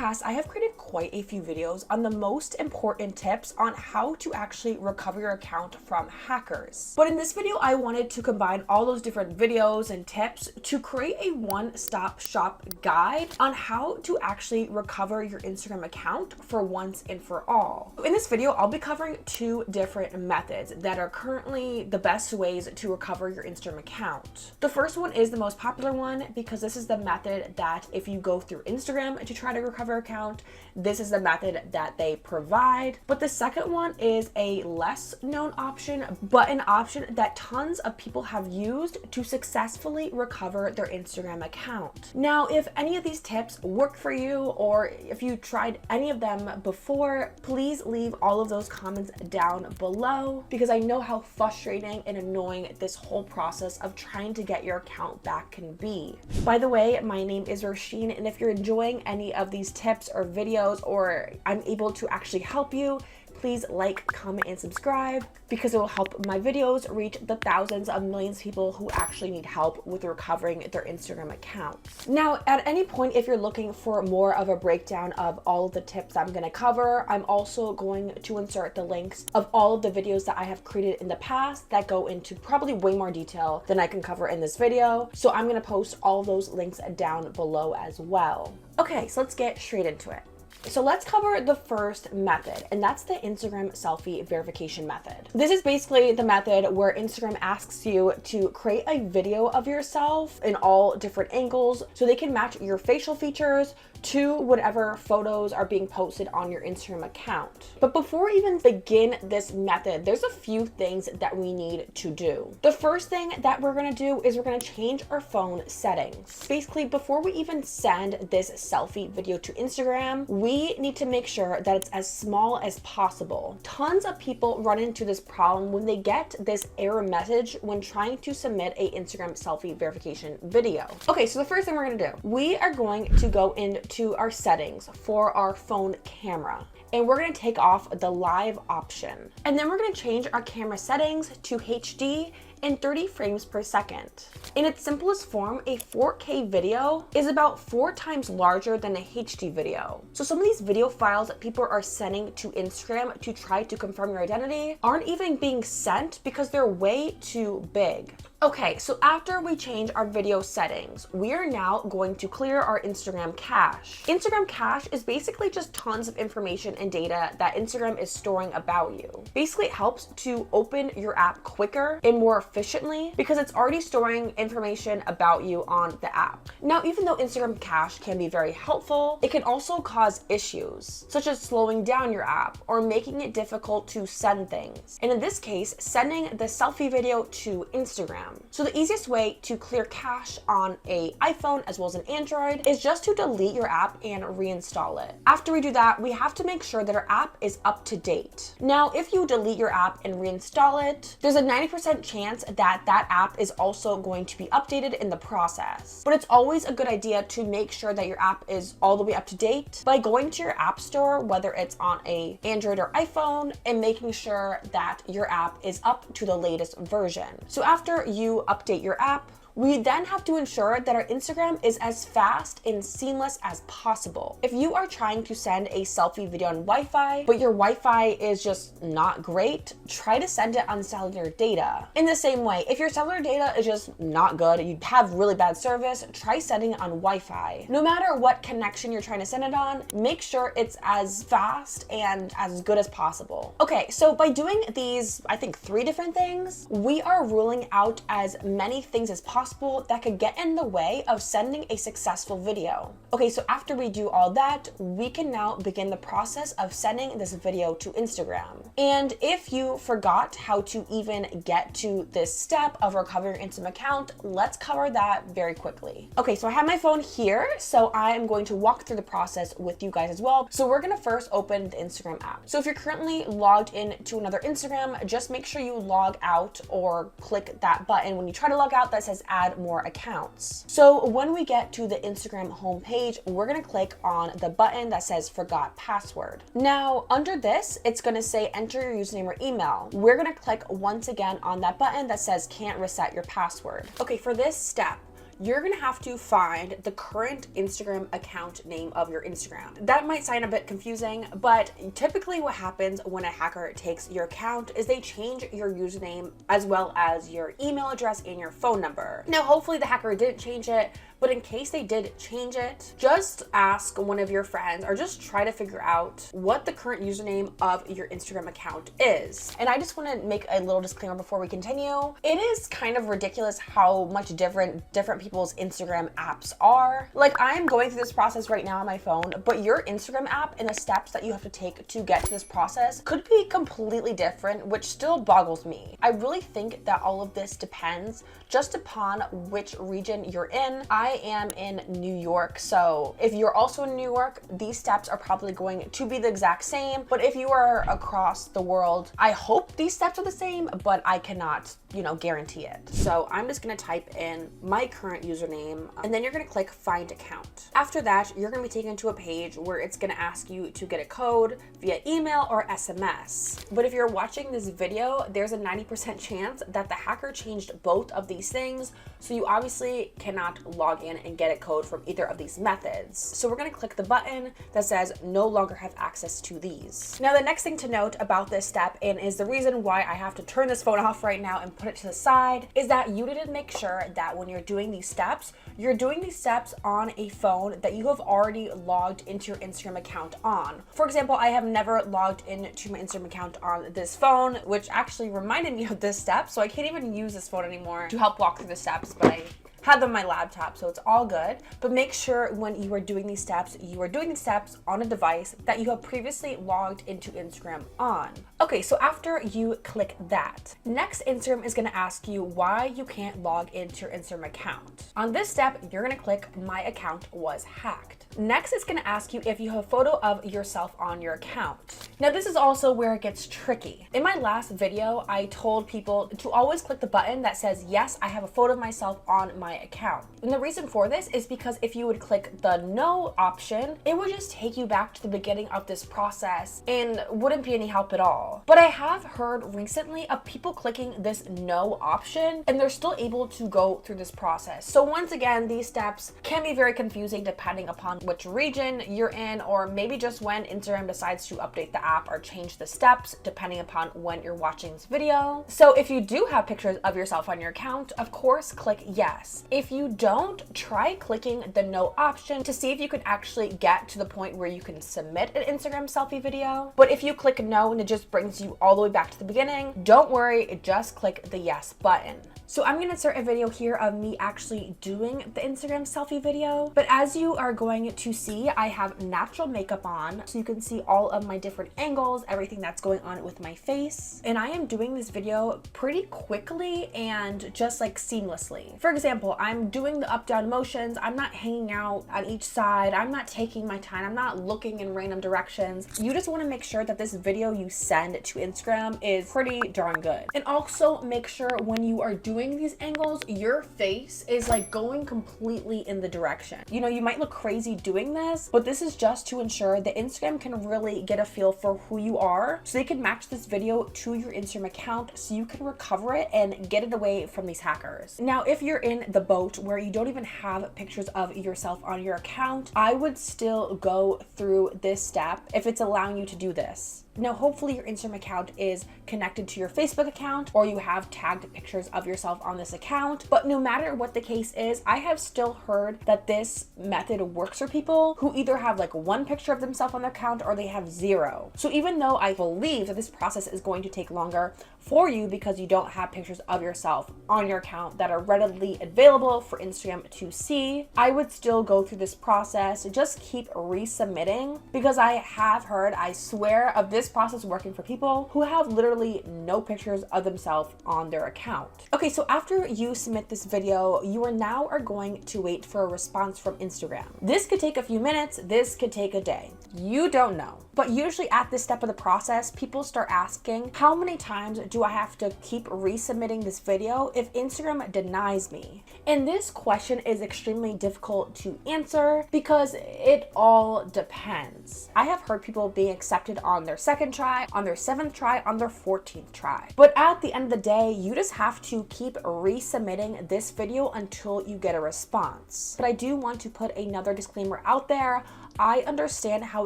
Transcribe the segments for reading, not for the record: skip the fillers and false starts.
past, I have created quite a few videos on the most important tips on how to actually recover your account from hackers. But in this video, I wanted to combine all those different videos and tips to create a one-stop shop guide on how to actually recover your Instagram account for once and for all. In this video, I'll be covering two different methods that are currently the best ways to recover your Instagram account. The first one is the most popular one because this is the method that if you go through Instagram to try to recover account, this is the method that they provide. But the second one is a less known option, but an option that tons of people have used to successfully recover their Instagram account. Now, if any of these tips work for you, or if you tried any of them before, please leave all of those comments down below because I know how frustrating and annoying this whole process of trying to get your account back can be. By the way, my name is Roisin, and if you're enjoying any of these tips or videos, or I'm able to actually help you, please like, comment, and subscribe because it will help my videos reach the thousands of millions of people who actually need help with recovering their Instagram account. Now, at any point, if you're looking for more of a breakdown of all of the tips I'm going to cover, I'm also going to insert the links of all of the videos that I have created in the past that go into probably way more detail than I can cover in this video. So I'm going to post all of those links down below as well. Okay, so let's get straight into it. So let's cover the first method, and that's the Instagram selfie verification method. This is basically the method where Instagram asks you to create a video of yourself in all different angles so they can match your facial features to whatever photos are being posted on your Instagram account. But before we even begin this method, there's a few things that we need to do. The first thing that we're gonna do is we're gonna change our phone settings. Basically, before we even send this selfie video to Instagram, we need to make sure that it's as small as possible. Tons of people run into this problem when they get this error message when trying to submit a Instagram selfie verification video. Okay, so the first thing we're gonna do, we are going to go into our settings for our phone camera, and we're going to take off the live option, and then we're going to change our camera settings to HD and 30 frames per second. In its simplest form, a 4K video is about 4 times larger than a HD video. So some of these video files that people are sending to Instagram to try to confirm your identity aren't even being sent because they're way too big. Okay, so after we change our video settings, we are now going to clear our Instagram cache. Instagram cache is basically just tons of information and data that Instagram is storing about you. Basically, it helps to open your app quicker and more efficiently because it's already storing information about you on the app. Now, even though Instagram cache can be very helpful, it can also cause issues, such as slowing down your app or making it difficult to send things. And in this case, sending the selfie video to Instagram. So the easiest way to clear cache on an iPhone as well as an Android is just to delete your app and reinstall it. After we do that, we have to make sure that our app is up to date. Now, if you delete your app and reinstall it, there's a 90% chance that that app is also going to be updated in the process. But it's always a good idea to make sure that your app is all the way up to date by going to your app store, whether it's on an Android or iPhone, and making sure that your app is up to the latest version. So after you update your app, we then have to ensure that our Instagram is as fast and seamless as possible. If you are trying to send a selfie video on Wi-Fi, but your Wi-Fi is just not great, try to send it on cellular data. In the same way, if your cellular data is just not good, you have really bad service, try sending it on Wi-Fi. No matter what connection you're trying to send it on, make sure it's as fast and as good as possible. Okay, so by doing these, I think 3 different things, we are ruling out as many things as possible that could get in the way of sending a successful video. Okay, so after we do all that, we can now begin the process of sending this video to Instagram. And if you forgot how to even get to this step of recovering your Instagram account, let's cover that very quickly. Okay, so I have my phone here, so I am going to walk through the process with you guys as well. So we're gonna first open the Instagram app. So if you're currently logged in to another Instagram, just make sure you log out or click that button when you try to log out that says add more accounts. So when we get to the Instagram homepage, we're gonna click on the button that says forgot password. Now, under this, it's gonna say enter your username or email. We're gonna click once again on that button that says can't reset your password. Okay, for this step, you're gonna have to find the current Instagram account name of your Instagram. That might sound a bit confusing, but typically what happens when a hacker takes your account is they change your username as well as your email address and your phone number. Now, hopefully the hacker didn't change it, but in case they did change it, just ask one of your friends or just try to figure out what the current username of your Instagram account is. And I just want to make a little disclaimer before we continue. It is kind of ridiculous how much different people's Instagram apps are. Like, I am going through this process right now on my phone, but your Instagram app and the steps that you have to take to get to this process could be completely different, which still boggles me. I really think that all of this depends just upon which region you're in. I am in New York, so if you're also in New York, these steps are probably going to be the exact same. But if you are across the world, I hope these steps are the same, but I cannot, guarantee it. So I'm just gonna type in my current username, and then you're gonna click Find Account. After that, you're gonna be taken to a page where it's gonna ask you to get a code via email or SMS. But if you're watching this video, there's a 90% chance that the hacker changed both of these things, so you obviously cannot log in and get a code from either of these methods. So we're gonna click the button that says no longer have access to these. Now, the next thing to note about this step, and is the reason why I have to turn this phone off right now and put it to the side, is that you need to make sure that when you're doing these steps, you're doing these steps on a phone that you have already logged into your Instagram account on. For example, I have never logged into my Instagram account on this phone, which actually reminded me of this step, so I can't even use this phone anymore to help walk through the steps, but I had them on my laptop, so it's all good. But make sure when you are doing these steps, you are doing the steps on a device that you have previously logged into Instagram on. Okay, so after you click that, next Instagram is gonna ask you why you can't log into your Instagram account. On this step, you're gonna click My account was hacked. Next, it's gonna ask you if you have a photo of yourself on your account. Now, this is also where it gets tricky. In my last video, I told people to always click the button that says, yes, I have a photo of myself on my account. And the reason for this is because if you would click the no option, it would just take you back to the beginning of this process and wouldn't be any help at all. But I have heard recently of people clicking this no option and they're still able to go through this process. So once again, these steps can be very confusing depending upon which region you're in, or maybe just when Instagram decides to update the app or change the steps depending upon when you're watching this video. So if you do have pictures of yourself on your account, of course, click yes. If you don't, try clicking the no option to see if you can actually get to the point where you can submit an Instagram selfie video. But if you click no and it just brings you all the way back to the beginning, don't worry, just click the yes button. So I'm gonna insert a video here of me actually doing the Instagram selfie video. But as you are going to see, I have natural makeup on, so you can see all of my different angles, everything that's going on with my face. And I am doing this video pretty quickly and just like seamlessly. For example, I'm doing the up-down motions. I'm not hanging out on each side. I'm not taking my time. I'm not looking in random directions. You just wanna make sure that this video you send to Instagram is pretty darn good. And also make sure when you are doing these angles, your face is like going completely in the direction. You might look crazy doing this, but this is just to ensure that Instagram can really get a feel for who you are, so they can match this video to your Instagram account so you can recover it and get it away from these hackers. Now, if you're in the boat where you don't even have pictures of yourself on your account, I would still go through this step if it's allowing you to do this. Now, hopefully your Instagram account is connected to your Facebook account, or you have tagged pictures of yourself on this account. But no matter what the case is, I have still heard that this method works for people who either have like one picture of themselves on their account or they have zero. So even though I believe that this process is going to take longer for you because you don't have pictures of yourself on your account that are readily available for Instagram to see, I would still go through this process. Just keep resubmitting, because I have heard, I swear, of this process working for people who have literally no pictures of themselves on their account. Okay, so after you submit this video, you are going to wait for a response from Instagram. This could take a few minutes, this could take a day. You don't know. But usually at this step of the process, people start asking, how many times do I have to keep resubmitting this video if Instagram denies me? And this question is extremely difficult to answer because it all depends. I have heard people being accepted on their second second try, on their 7th try, on their 14th try. But at the end of the day, you just have to keep resubmitting this video until you get a response. But I do want to put another disclaimer out there. I understand how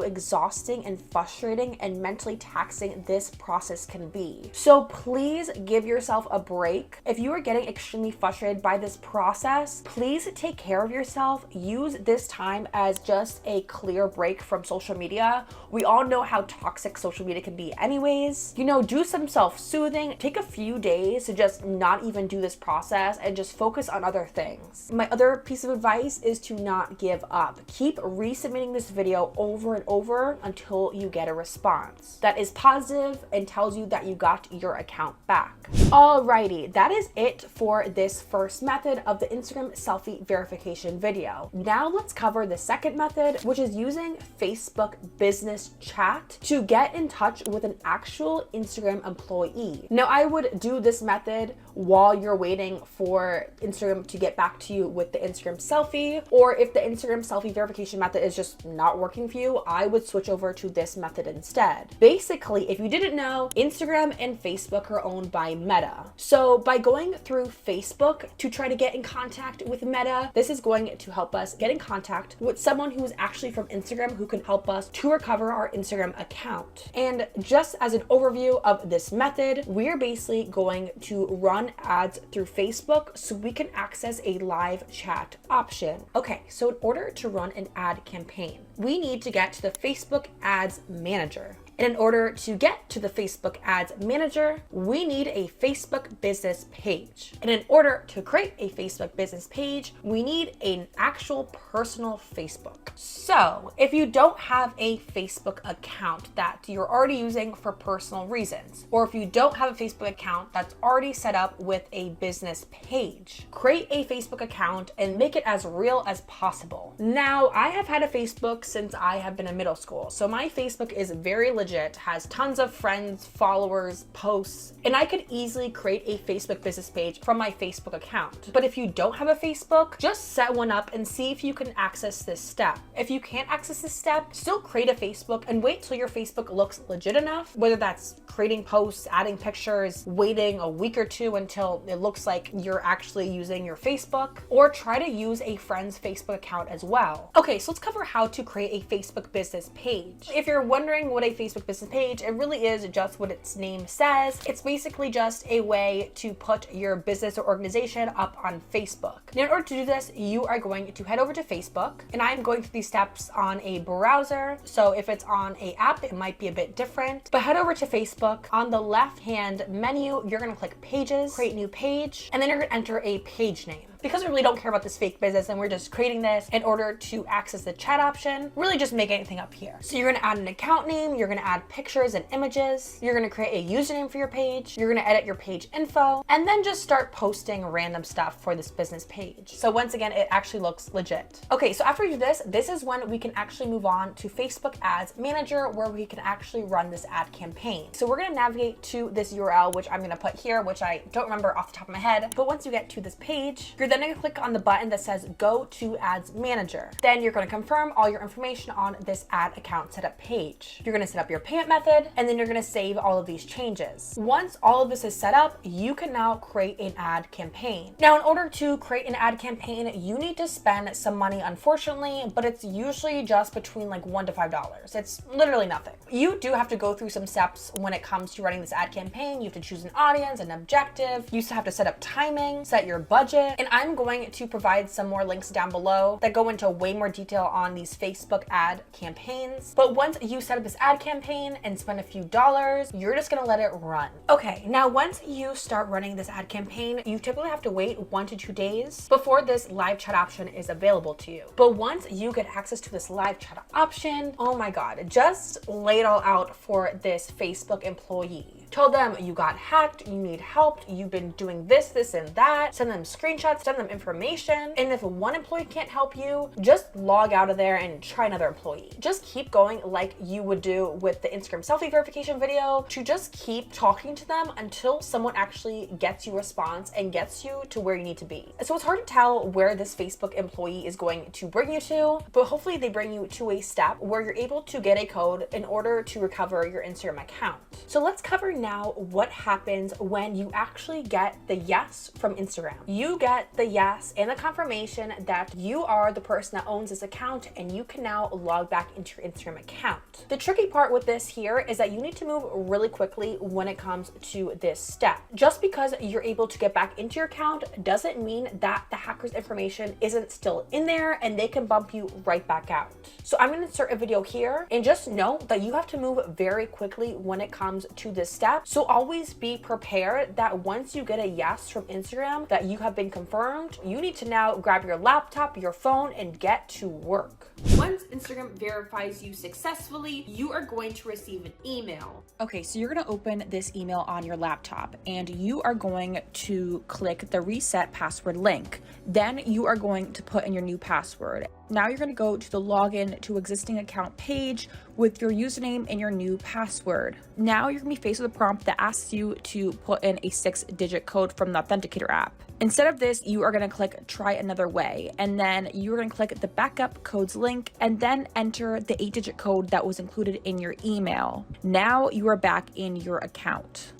exhausting and frustrating and mentally taxing this process can be. So please give yourself a break. If you are getting extremely frustrated by this process, please take care of yourself. Use this time as just a clear break from social media. We all know how toxic social media can be anyways. You know, do some self-soothing. Take a few days to just not even do this process and just focus on other things. My other piece of advice is to not give up. Keep resubmitting this video over and over until you get a response that is positive and tells you that you got your account back. Alrighty, that is it for this first method of the Instagram selfie verification video. Now let's cover the second method, which is using Facebook business chat to get in touch with an actual Instagram employee. Now I would do this method while you're waiting for Instagram to get back to you with the Instagram selfie, or if the Instagram selfie verification method is just not working for you, I would switch over to this method instead. Basically, if you didn't know, Instagram and Facebook are owned by Meta. So by going through Facebook to try to get in contact with Meta, this is going to help us get in contact with someone who is actually from Instagram who can help us to recover our Instagram account. And just as an overview of this method, we're basically going to run ads through Facebook so we can access a live chat option. Okay, so in order to run an ad campaign, we need to get to the Facebook Ads Manager. And in order to get to the Facebook Ads Manager, we need a Facebook business page. And in order to create a Facebook business page, we need an actual personal Facebook. So if you don't have a Facebook account that you're already using for personal reasons, or if you don't have a Facebook account that's already set up with a business page, create a Facebook account and make it as real as possible. Now, I have had a Facebook since I have been in middle school, so my Facebook is very legit, has tons of friends, followers, posts, and I could easily create a Facebook business page from my Facebook account. But if you don't have a Facebook, just set one up and see if you can access this step. If you can't access this step, still create a Facebook and wait till your Facebook looks legit enough, whether that's creating posts, adding pictures, waiting a week or two until it looks like you're actually using your Facebook, or try to use a friend's Facebook account as well. Okay, so let's cover how to create a Facebook business page. If you're wondering what a Facebook business page, it really is just what its name says. It's basically just a way to put your business or organization up on Facebook. Now, in order to do this, you are going to head over to Facebook, and I'm going through these steps on a browser. So if it's on an app, it might be a bit different, but head over to Facebook. On the left-hand menu, you're going to click Pages, create new page, and then you're going to enter a page name. Because we really don't care about this fake business and we're just creating this in order to access the chat option, really just make anything up here. So you're gonna add an account name, you're gonna add pictures and images, you're gonna create a username for your page, you're gonna edit your page info, and then just start posting random stuff for this business page. So once again, it actually looks legit. Okay, so after we do this, this is when we can actually move on to Facebook Ads Manager, where we can actually run this ad campaign. So we're gonna navigate to this URL, which I'm gonna put here, which I don't remember off the top of my head, but once you get to this page, you're then gonna click on the button that says Go to Ads Manager. Then you're gonna confirm all your information on this ad account setup page. You're gonna set up your payment method, and then you're gonna save all of these changes. Once all of this is set up, you can now create an ad campaign. Now, in order to create an ad campaign, you need to spend some money, unfortunately, but it's usually just between like $1 to $5. It's literally nothing. You do have to go through some steps when it comes to running this ad campaign. You have to choose an audience, an objective. You have to set up timing, set your budget, and I'm going to provide some more links down below that go into way more detail on these Facebook ad campaigns. But once you set up this ad campaign and spend a few dollars, you're just gonna let it run. Okay, now once you start running this ad campaign, you typically have to wait 1 to 2 days before this live chat option is available to you. But once you get access to this live chat option, oh my God, just lay it all out for this Facebook employee. Tell them you got hacked, you need help, you've been doing this, this, and that. Send them screenshots, send them information. And if one employee can't help you, just log out of there and try another employee. Just keep going like you would do with the Instagram selfie verification video, to just keep talking to them until someone actually gets you a response and gets you to where you need to be. So it's hard to tell where this Facebook employee is going to bring you to, but hopefully they bring you to a step where you're able to get a code in order to recover your Instagram account. So let's cover now what happens when you actually get the yes from Instagram. You get the yes and the confirmation that you are the person that owns this account, and you can now log back into your Instagram account. The tricky part with this here is that you need to move really quickly when it comes to this step. Just because you're able to get back into your account doesn't mean that the hacker's information isn't still in there and they can bump you right back out. So I'm going to insert a video here, and just know that you have to move very quickly when it comes to this step. So always be prepared that once you get a yes from Instagram that you have been confirmed, you need to now grab your laptop, your phone, and get to work. Once Instagram verifies you successfully, you are going to receive an email. Okay, so you're going to open this email on your laptop, and you are going to click the reset password link. Then you are going to put in your new password. Now you're going to go to the login to existing account page with your username and your new password. Now you're going to be faced with a prompt that asks you to put in a 6-digit code from the Authenticator app. Instead of this, you are going to click try another way, and then you're going to click the backup codes link and then enter the 8-digit code that was included in your email. Now you are back in your account.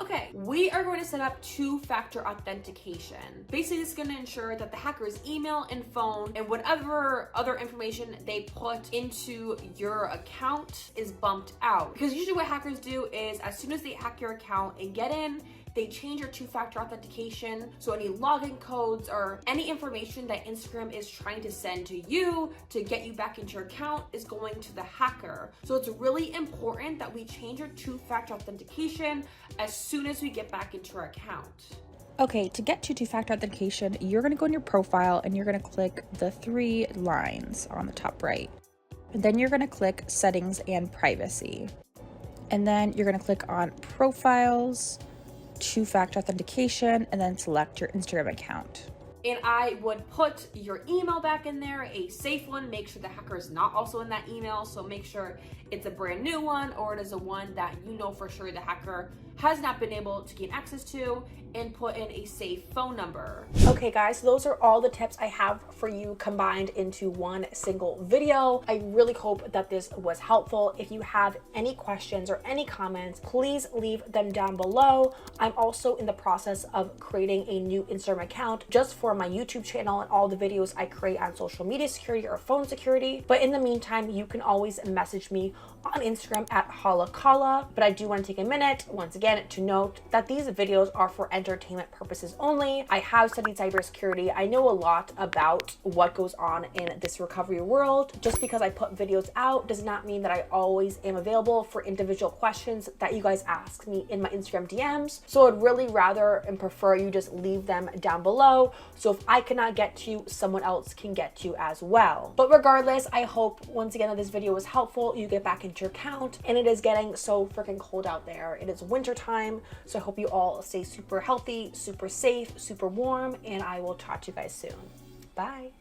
Okay, we are going to set up two-factor authentication. Basically, this is going to ensure that the hacker's email and phone and whatever other information they put into your account is bumped out. Because usually what hackers do is as soon as they hack your account and get in, they change your two-factor authentication. So any login codes or any information that Instagram is trying to send to you to get you back into your account is going to the hacker. So it's really important that we change our two-factor authentication as soon as we get back into our account. Okay, to get to two-factor authentication, you're going to go in your profile and you're going to click the 3 lines on the top right. And then you're going to click settings and privacy. And then you're going to click on profiles, two-factor authentication, and then select your Instagram account. And I would put your email back in there, a safe one. Make sure the hacker is not also in that email. So make sure it's a brand new one, or it is a one that you know for sure the hacker has not been able to gain access to, and put in a safe phone number. Okay guys, those are all the tips I have for you combined into one single video. I really hope that this was helpful. If you have any questions or any comments, please leave them down below. I'm also in the process of creating a new Instagram account just for my YouTube channel and all the videos I create on social media security or phone security. But in the meantime, you can always message me on Instagram at halakala. But I do want to take a minute once again to note that these videos are for entertainment purposes only. I have studied cybersecurity. I know a lot about what goes on in this recovery world. Just because I put videos out does not mean that I always am available for individual questions that you guys ask me in my Instagram DMs. So I'd really rather and prefer you just leave them down below. So if I cannot get to you, someone else can get to you as well. But regardless, I hope once again that this video was helpful. You get back into your account, and it is getting so freaking cold out there. It is winter time, so I hope you all stay super healthy, super safe, super warm, and I will talk to you guys soon. Bye.